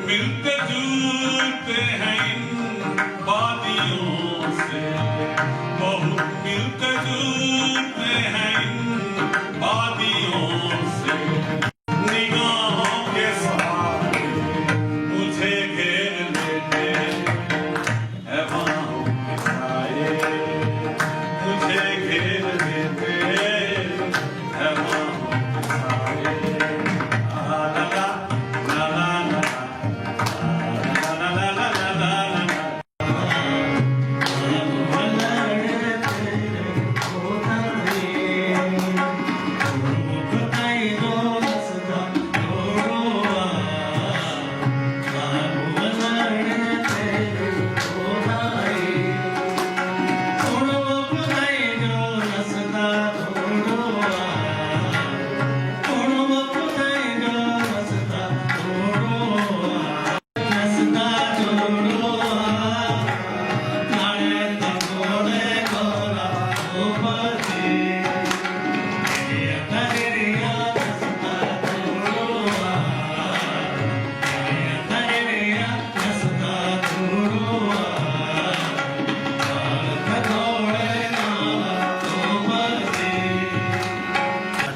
मिलते जुलते हैं इन वादियों से, बहुत मिलते जुलते हैं इन वादियों से। निगाहों के सहारे मुझे घेर लेते हैं बाहों के साए, मुझे घेर लेते हैं बाहों के साए।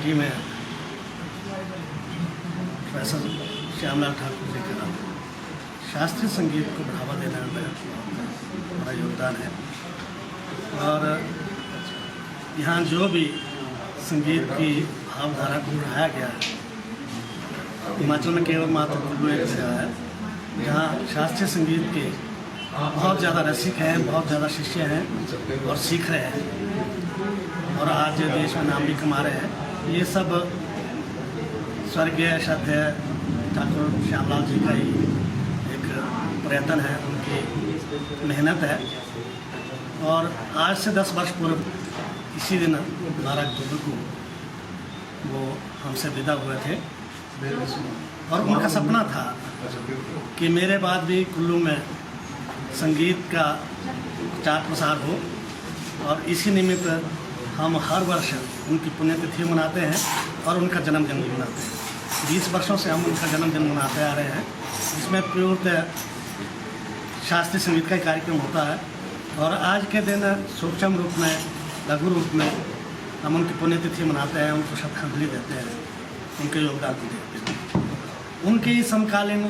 में प्रोफेसर श्यामलाल ठाकुर जी का शास्त्रीय संगीत को बढ़ावा देने में बड़ा योगदान है। और यहाँ जो भी संगीत की भावधारा को बढ़ाया गया है, हिमाचल में केवल मात्र कुल्लू एक जगह है जहाँ शास्त्रीय संगीत के बहुत ज़्यादा रसिक हैं, बहुत ज़्यादा शिष्य हैं और सीख रहे हैं और आज देश में नाम भी कमा रहे हैं। ये सब स्वर्गीय श्रद्धेय ठाकुर श्यामलाल जी का ही एक प्रयत्न है, उनकी मेहनत है। और आज से 10 वर्ष पूर्व इसी दिन 12 अक्टूबर को वो हमसे विदा हुए थे और उनका सपना था कि मेरे बाद भी कुल्लू में संगीत का प्रचार प्रसार हो। और इसी निमित्त हम हर वर्ष उनकी पुण्यतिथि मनाते हैं और उनका जन्मदिन भी मनाते हैं। 20 वर्षों से हम उनका जन्मदिन मनाते आ रहे हैं। इसमें पूर्णतः शास्त्रीय संगीत का ही कार्यक्रम होता है और आज के दिन सूक्ष्म रूप में, लघु रूप में हम उनकी पुण्यतिथि मनाते हैं, उनको श्रद्धांजलि देते हैं, उनके योगदान को देखते हैं। उनके समकालीन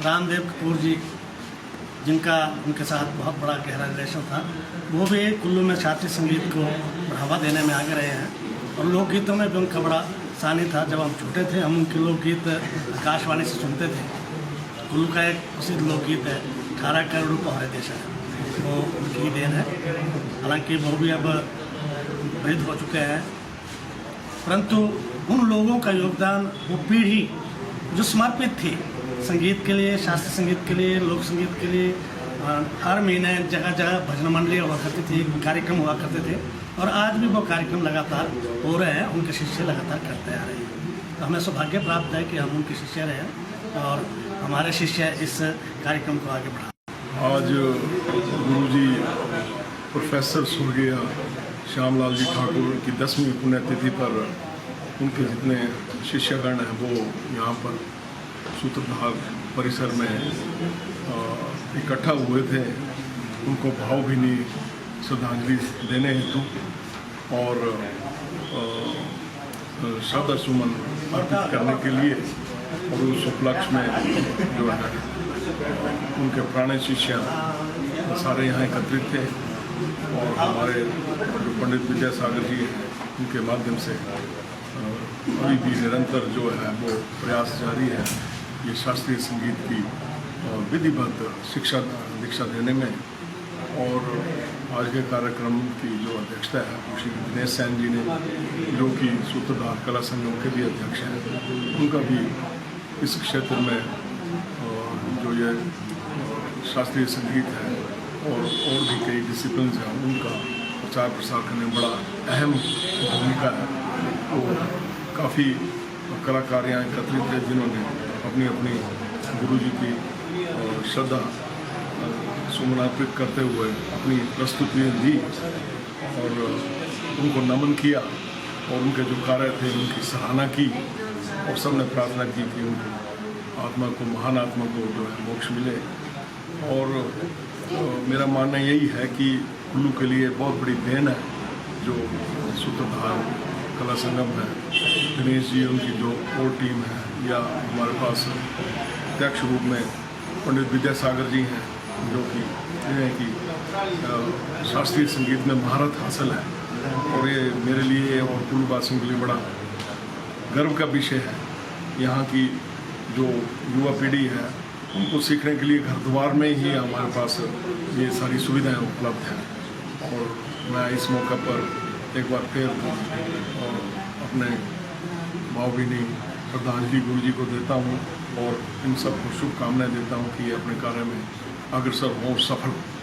रामदेव कपूर जी, जिनका उनके साथ बहुत बड़ा गहरा रिलेशन था, वो भी कुल्लू में शास्त्रीय संगीत को बढ़ावा देने में आगे रहे हैं। और लोकगीतों में भी उनका बड़ा सानी था। जब हम छोटे थे हम उनके लोकगीत आकाशवाणी से सुनते थे। कुल्लू का एक प्रसिद्ध लोकगीत है 18 करोड़ पहरे देश है, वो उनकी ही देन है। हालांकि वो भी अब वृद्ध हो चुके हैं, परंतु उन लोगों का योगदान, वो पीढ़ी जो समर्पित थी संगीत के लिए, शास्त्रीय संगीत के लिए, लोक संगीत के लिए, हर महीने जगह जगह भजन मंडली हुआ करती थी, कार्यक्रम हुआ करते थे और आज भी वो कार्यक्रम लगातार हो रहे हैं, उनके शिष्य लगातार करते आ रहे हैं। तो हमें सौभाग्य प्राप्त है कि हम उनके शिष्य रहे हैं और हमारे शिष्य इस कार्यक्रम को आगे बढ़ा। आज गुरुजी प्रोफेसर स्वर्गीय श्यामलाल जी ठाकुर की 10वीं पुण्यतिथि पर उनके जितने शिष्यगण हैं वो यहाँ पर सूत्रधार परिसर में इकट्ठा हुए थे। उनको भावभीनी श्रद्धांजलि देने हेतु और श्रद्धा सुमन अर्पित करने के लिए, और उस उपलक्ष्य में जो है उनके पुराने शिष्य सारे यहाँ एकत्रित थे और हमारे जो पंडित विद्यासागर जी हैं उनके माध्यम से अभी भी निरंतर जो है वो प्रयास जारी है ये शास्त्रीय संगीत की विधिवत शिक्षा दीक्षा देने में। और आज के कार्यक्रम की जो अध्यक्षता है श्री दिनेश सैन जी ने, जो कि सूत्रधार कला संगम के भी अध्यक्ष हैं, उनका भी इस क्षेत्र में जो ये शास्त्रीय संगीत है और भी कई डिसिप्लिन हैं उनका प्रचार प्रसार करने में बड़ा अहम भूमिका है। तो काफ़ी कलाकार यहाँ एकत्रित हैं जिन्होंने अपनी अपनी गुरुजी की श्रद्धा सुमन अर्पित करते हुए अपनी प्रस्तुतियाँ दी और उनको नमन किया और उनके जो कार्य थे उनकी सराहना की और सबने प्रार्थना की कि उनको आत्मा को, महान आत्मा को जो है मोक्ष मिले। और मेरा मानना यही है कि कुल्लू के लिए बहुत बड़ी देन है जो सूत्रधार कला संगम है, दिनेश जी उनकी जो कोर टीम है, या हमारे पास प्रत्यक्ष रूप में पंडित विद्यासागर जी हैं जो कि जिन्हें कि शास्त्रीय संगीत में महारत हासिल है। और ये मेरे लिए और कुल्लू वासियों के लिए बड़ा गर्व का विषय है। यहाँ की जो युवा पीढ़ी है उनको सीखने के लिए घर द्वार में ही हमारे पास ये सारी सुविधाएं उपलब्ध हैं। और मैं इस मौका पर एक बार फिर अपने भावभीनी श्रद्धांजलि गुरु जी को देता हूँ और इन सबको शुभकामनाएं देता हूँ कि ये अपने कार्य में अग्रसर हों, सफल हों।